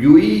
UAE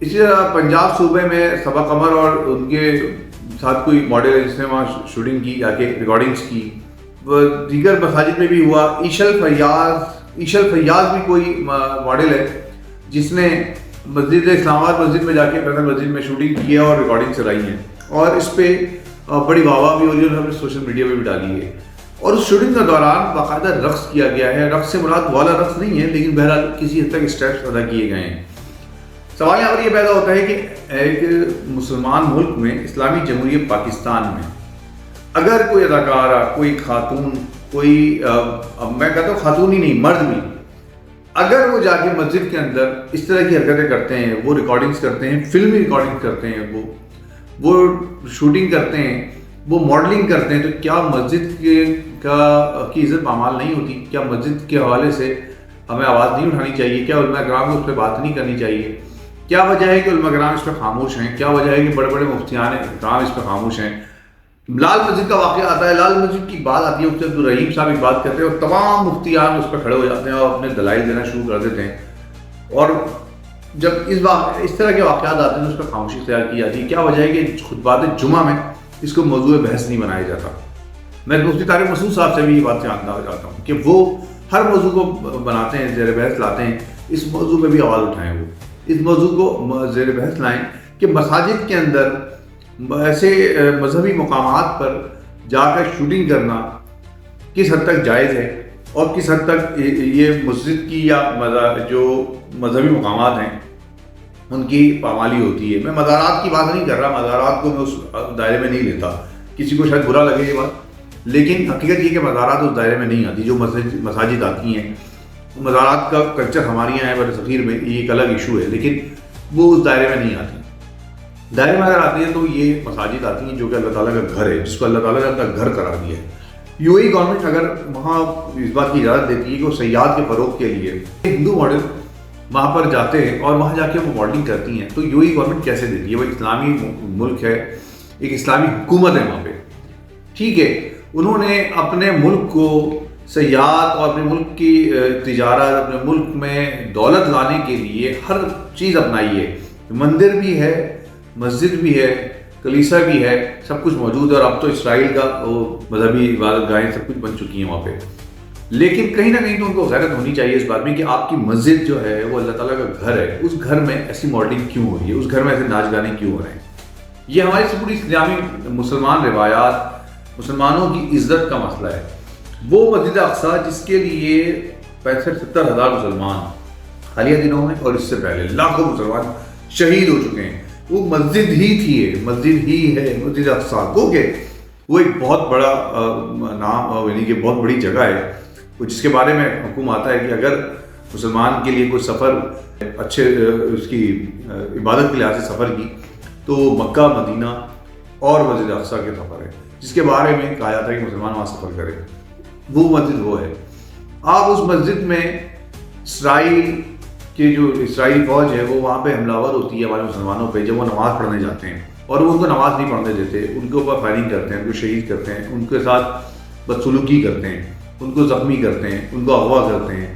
اسی طرح پنجاب صوبے میں صبا قمر اور ان کے ساتھ کوئی ماڈل ہے جس نے وہاں شوٹنگ کی یا کہ ریکارڈنگس کی. دیگر مساجد میں بھی ہوا. ایشل فیاض بھی کوئی ماڈل ہے جس نے مسجد اسلام آباد مسجد میں جا کے فیصل مسجد میں شوٹنگ کی ہے اور ریکارڈنگ چلائی ہیں, اور اس پہ بڑی واہ بھی ہو رہی ہے اور ہم نے سوشل میڈیا پہ بھی ڈالی ہے. اور اس شوٹنگ کے دوران باقاعدہ رقص کیا گیا ہے. رقص سے مراد والا رقص نہیں ہے, لیکن بہرحال کسی حد تک اسٹیپس ادا کیے گئے ہیں. سوال یہاں پر یہ پیدا ہوتا ہے کہ ایک مسلمان ملک میں, اسلامی جمہوریہ پاکستان میں, اگر کوئی اداکارہ, کوئی خاتون, کوئی میں کہتا ہوں خاتون ہی نہیں مرد بھی, اگر وہ جا کے مسجد کے اندر اس طرح کی حرکتیں کرتے ہیں, وہ ریکارڈنگز کرتے ہیں, فلمی ریکارڈنگ کرتے ہیں, وہ شوٹنگ کرتے ہیں, وہ ماڈلنگ کرتے ہیں, تو کیا مسجد کی عزت پامال نہیں ہوتی؟ کیا مسجد کے حوالے سے ہمیں آواز نہیں اٹھانی چاہیے؟ کیا علماء کرام کو اس پہ بات نہیں کرنی چاہیے؟ کیا وجہ ہے کہ علماء کرام اس پہ خاموش ہیں؟ کیا وجہ ہے کہ بڑے بڑے مفتیان کرام اس پہ خاموش ہیں؟ لال مسجد کا واقعہ آتا ہے, لال مسجد کی بات آتی ہے, مفتی عبدالرحیم صاحب ایک بات کرتے ہیں اور تمام مفتیان اس پہ کھڑے ہو جاتے ہیں اور اپنے دلائل دینا شروع کر دیتے ہیں. اور جب اس طرح کے واقعات آتے ہیں تو اس پہ خاموشی اختیار کی جاتی ہے. کیا وجہ ہے کہ خطبات جمعہ میں اس کو موضوع بحث نہیں بنایا جاتا؟ میں مفتی طارق مسعود صاحب سے بھی یہ بات جاننا چاہتا ہوں کہ وہ ہر موضوع کو بناتے ہیں, زیر بحث لاتے ہیں. اس موضوع پہ بھی آواز اٹھائیں, وہ اس موضوع کو زیر بحث لائیں کہ مساجد کے اندر ایسے مذہبی مقامات پر جا کر شوٹنگ کرنا کس حد تک جائز ہے اور کس حد تک یہ مسجد کی یا جو مذہبی مقامات ہیں ان کی پامالی ہوتی ہے. میں مزارات کی بات نہیں کر رہا, مزارات کو میں اس دائرے میں نہیں لیتا, کسی کو شاید برا لگے یہ بات, لیکن حقیقت یہ کہ مزارات اس دائرے میں نہیں آتی. جو مساجد آتی ہیں, مزارات کا کلچر ہمارے یہاں ہے برصغیر میں, یہ ایک الگ ایشو ہے, لیکن وہ اس دائرے میں نہیں آتی. دائرے میں اگر آتی ہیں تو یہ مساجد آتی ہیں جو کہ اللہ تعالیٰ کا گھر ہے, جس کو اللہ تعالیٰ نے اپنا گھر قرار دیا ہے. یو اے گورنمنٹ اگر وہاں اس بات کی اجازت دیتی ہے کہ وہ سیاحت کے فروغ کے لیے ہندو ماڈل وہاں پر جاتے ہیں اور وہاں جا کے وہ ماڈلنگ کرتی ہیں, تو یو اے گورنمنٹ کیسے دیتی ہے؟ وہ اسلامی ملک ہے, ایک اسلامی حکومت ہے وہاں پہ, ٹھیک ہے. انہوں نے اپنے ملک کو سیاحت اور اپنے ملک کی تجارت, اپنے ملک میں دولت لانے کے لیے ہر چیز اپنائی ہے. مندر بھی ہے, مسجد بھی ہے, کلیسا بھی ہے, سب کچھ موجود ہے. اور اب تو اسرائیل کا وہ مذہبی عبادت گاہیں سب کچھ بن چکی ہیں وہاں پہ. لیکن کہیں نہ کہیں تو ان کو غیرت ہونی چاہیے اس بات میں کہ آپ کی مسجد جو ہے وہ اللہ تعالیٰ کا گھر ہے, اس گھر میں ایسی ماڈلنگ کیوں ہو رہی ہے, اس گھر میں ایسے ناچ گانے کیوں ہو رہے ہیں؟ یہ ہماری سے پوری اسلامی مسلمان روایات, مسلمانوں کی عزت کا مسئلہ ہے. وہ مسجد اقصیٰ جس کے لیے 65-70 ہزار مسلمان حالیہ دنوں میں اور اس سے پہلے لاکھوں مسلمان شہید ہو چکے ہیں, وہ مسجد ہی تھی, مسجد ہی ہے مسجد اقصیٰ. گو کہ وہ ایک بہت بڑا نام, یعنی کہ بہت بڑی جگہ ہے جس کے بارے میں حکم آتا ہے کہ اگر مسلمان کے لیے کوئی سفر اچھے اس کی عبادت کے لحاظ سے سفر کی تو مکہ, مدینہ اور مسجد اقصیٰ کے سفر ہے, جس کے بارے میں کہا جاتا ہے کہ مسلمان وہاں سفر کرے. وہ مسجد وہ ہے. آپ اس مسجد میں اسرائیل کی جو اسرائیلی فوج ہے وہ وہاں پہ حملہ آور ہوتی ہے ہمارے مسلمانوں پہ جب وہ نماز پڑھنے جاتے ہیں, اور وہ ان کو نماز نہیں پڑھنے دیتے, ان کے اوپر فائرنگ کرتے ہیں, ان کو شہید کرتے ہیں, ان کے ساتھ بدسلوکی کرتے ہیں, ان کو زخمی کرتے ہیں, ان کو اغوا کرتے ہیں,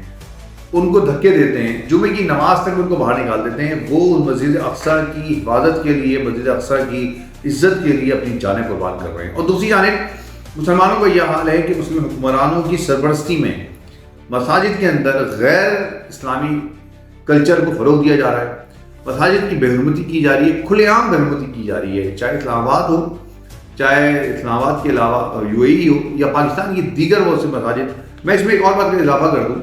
ان کو دھکے دیتے ہیں, جمعے کی نماز تک ان کو باہر نکال دیتے ہیں. وہ مسجد اقصیٰ کی حفاظت کے لیے, مسجد اقصیٰ کی عزت کے لیے اپنی جانیں قربان کر رہے ہیں. اور دوسری جانب مسلمانوں کا یہ حال ہے کہ مسلم حکمرانوں کی سرپرستی میں مساجد کے اندر غیر اسلامی کلچر کو فروغ دیا جا رہا ہے, مساجد کی بے حرمتی کی جا رہی ہے, کھلے عام بے حرمتی کی جا رہی ہے, چاہے اسلام آباد ہو, چاہے اسلام آباد کے علاوہ یو اے ای ہو یا پاکستان کی دیگر بہت سے مساجد. میں اس میں ایک اور بات کا اضافہ کر دوں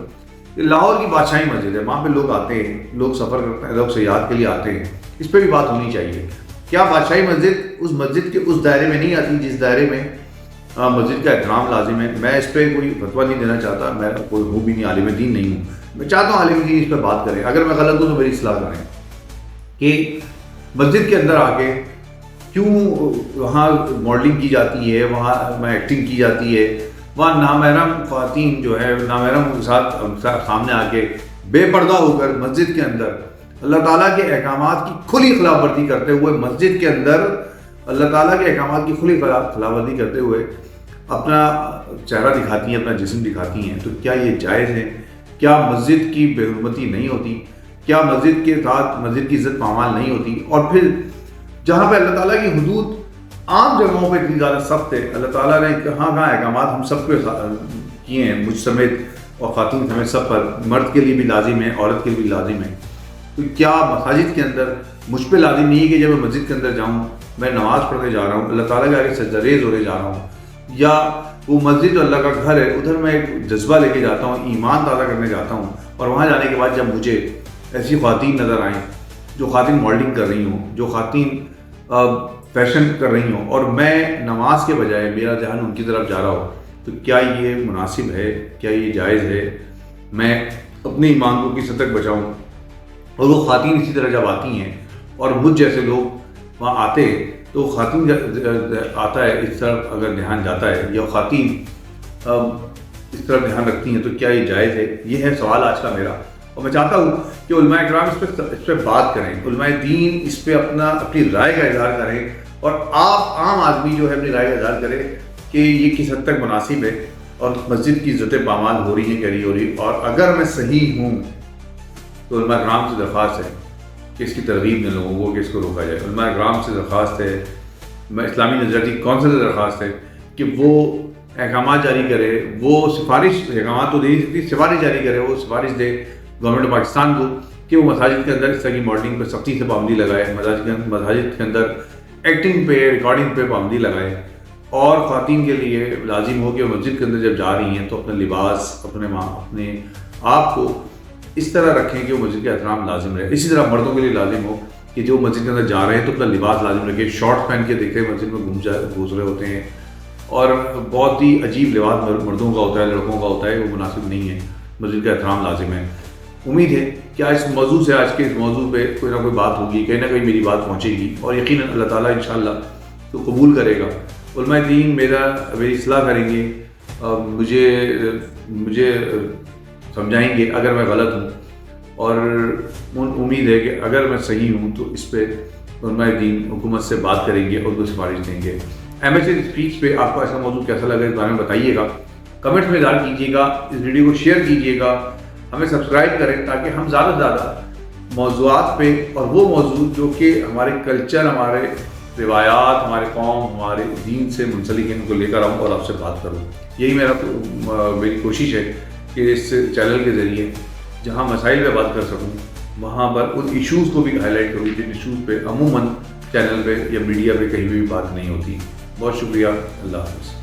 کہ لاہور کی بادشاہی مسجد ہے, وہاں پہ لوگ آتے ہیں, لوگ سفر کرتے ہیں, لوگ سیاحت کے لیے آتے ہیں, اس پہ بھی بات ہونی چاہیے. کیا بادشاہی مسجد اس مسجد کے اس دائرے میں نہیں آتی جس دائرے میں مسجد کا احترام لازم ہے؟ میں اس پہ کوئی فتویٰ نہیں دینا چاہتا, میں کوئی ہوں بھی نہیں, عالم دین نہیں ہوں. میں چاہتا ہوں عالم دین اس پہ بات کریں, اگر میں غلط ہوں تو میری اصلاح کریں کہ مسجد کے اندر آ کے کیوں وہاں ماڈلنگ کی جاتی ہے, وہاں میں ایکٹنگ کی جاتی ہے, وہاں نامحرم خواتین جو ہے نامحرم کے ساتھ سامنے آ کے بے پردہ ہو کر مسجد کے اندر اللہ تعالیٰ کے احکامات کی کھلی خلاف ورزی کرتے ہوئے, مسجد کے اندر اللہ تعالیٰ کے احکامات کی کھلی خلاف ورزی کرتے ہوئے اپنا چہرہ دکھاتی ہیں, اپنا جسم دکھاتی ہیں, تو کیا یہ جائز ہے؟ کیا مسجد کی بے حرمتی نہیں ہوتی؟ کیا مسجد کے ساتھ مسجد کی عزت پامال نہیں ہوتی؟ اور پھر جہاں پہ اللہ تعالیٰ کی حدود عام جگہوں پہ اتنی زیادہ سخت ہے، اللہ تعالیٰ نے کہاں احکامات ہم سب پہ کیے ہیں، مجھ سمیت اور خواتین سمیت سب پر، مرد کے لیے بھی لازم ہے، عورت کے لیے بھی لازم ہے، تو کیا مساجد کے اندر مجھ پہ لازم نہیں ہے کہ جب میں مسجد کے اندر جاؤں، میں نماز پڑھنے جا رہا ہوں، اللہ تعالیٰ کے آگے سجدہ ریز ہونے جا رہا ہوں، یا وہ مسجد جو اللہ کا گھر ہے ادھر میں ایک جذبہ لے کے جاتا ہوں، ایمان تازہ کرنے جاتا ہوں، اور وہاں جانے کے بعد جب مجھے ایسی خواتین نظر آئیں جو خواتین ماڈلنگ کر رہی ہوں، جو خواتین فیشن کر رہی ہوں، اور میں نماز کے بجائے میرا ذہن ان کی طرف جا رہا ہو، تو کیا یہ مناسب ہے؟ کیا یہ جائز ہے؟ میں اپنے ایمان کو کس حد تک بچاؤں؟ اور وہ خواتین اسی طرح جب آتی ہیں اور مجھ جیسے لوگ وہاں آتے تو خواتین آتا ہے اس طرف اگر دھیان جاتا ہے، یا خواتین اس طرف دھیان رکھتی ہیں، تو کیا یہ جائز ہے؟ یہ ہے سوال آج کا میرا، اور میں چاہتا ہوں کہ علماء اکرام اس پہ بات کریں، علماء دین اس پہ اپنی رائے کا اظہار کریں، اور آپ عام آدمی جو ہے اپنی رائے کا اظہار کرے کہ یہ کس حد تک مناسب ہے اور مسجد کی عزت پامال ہو رہی ہے کہ نہیں ہو رہی، اور اگر میں صحیح ہوں تو علماء اکرام سے درخواست ہے کہ اس کی ترغیب میں لوگوں کو کہ اس کو روکا جائے، علماء اکرام سے درخواست ہے، میں اسلامی نظریاتی کونسل سے درخواست ہے کہ وہ احکامات جاری کرے، وہ سفارش، احکامات تو دے نہیں سکتی، سفارش جاری کرے، وہ سفارش دے گورنمنٹ آف پاکستان کو کہ وہ مساجد کے اندر اس طرح کی ماڈلنگ پہ سختی سے پابندی لگائے، مساجد کے اندر ایکٹنگ پہ، ریکارڈنگ پہ پابندی لگائے، اور خواتین کے لیے لازم ہو کہ وہ مسجد کے اندر جب جا رہی ہیں تو اپنا لباس، اپنے آپ کو اس طرح رکھیں کہ وہ مسجد کا احترام لازم رہے۔ اسی طرح مردوں کے لیے لازم ہو کہ جو مسجد کے اندر جا رہے ہیں تو اپنا لباس لازم رکھے، شارٹ پہن کے دیکھیں مسجد میں گھوس رہے ہوتے ہیں، اور بہت ہی عجیب لباس مردوں کا ہوتا ہے، لڑکوں کا ہوتا ہے، وہ مناسب نہیں ہے، مسجد کا احترام لازم ہے۔ امید ہے کہ اس موضوع سے، آج کے اس موضوع پہ کوئی نہ کوئی بات ہوگی، کہیں نہ کہیں میری بات پہنچے گی، اور یقیناً اللہ تعالیٰ انشاءاللہ تو قبول کرے گا۔ علماء دین میری اصلاح کریں گے، مجھے سمجھائیں گے اگر میں غلط ہوں، اور امید ہے کہ اگر میں صحیح ہوں تو اس پہ علماء دین حکومت سے بات کریں گے اور وہ سفارش دیں گے۔ MHA اسپیکس پہ آپ کو ایسا موضوع کیسا لگا اس بارے میں بتائیے گا، کمنٹ میں اظہار کیجیے گا، اس ویڈیو کو شیئر کیجیے گا، ہمیں سبسکرائب کریں تاکہ ہم زیادہ سے زیادہ موضوعات پہ، اور وہ موضوع جو کہ ہمارے کلچر، ہمارے روایات، ہمارے قوم، ہمارے دین سے منسلک ان کو لے کر آؤں اور آپ سے بات کروں۔ یہی میری کوشش ہے کہ اس چینل کے ذریعے جہاں مسائل پہ بات کر سکوں وہاں پر ان ایشوز کو بھی ہائی لائٹ کروں جن ایشوز پہ عموماً چینل پہ یا میڈیا پہ کہیں بھی بات نہیں ہوتی۔ بہت شکریہ، اللہ حافظ۔